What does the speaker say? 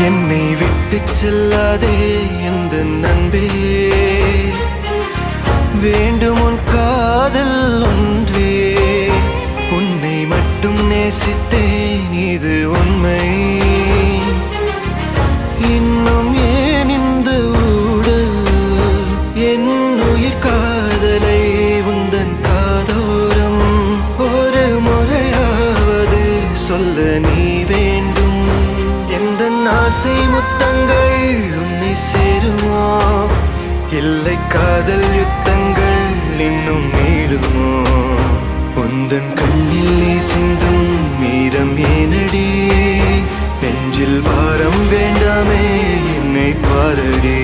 என்னை விட்டு செல்லாதே எந்த நண்பே, வேண்டும் உன் காதல் ஒன்றே. உன்னை மட்டும் நேசித்தேன் இது உண்மை. இன்னும் ஏன் இந்த ஊடல் என் உயிர் காதலை உந்தன் காதோரம் ஒரு முறையாவது சொல்ல நீ வேண்டும். எந்த ஆசை முத்தங்கள் உன்னை சேருமோ, இல்லை காதல் யுத்தங்கள் இன்னும் நீளுமோ. உந்தன் கண்ணில் நீ சிந்தும் மீரம் ஏனடி, நெஞ்சில் பாரம் வேண்டாமே என்னை பாரடி.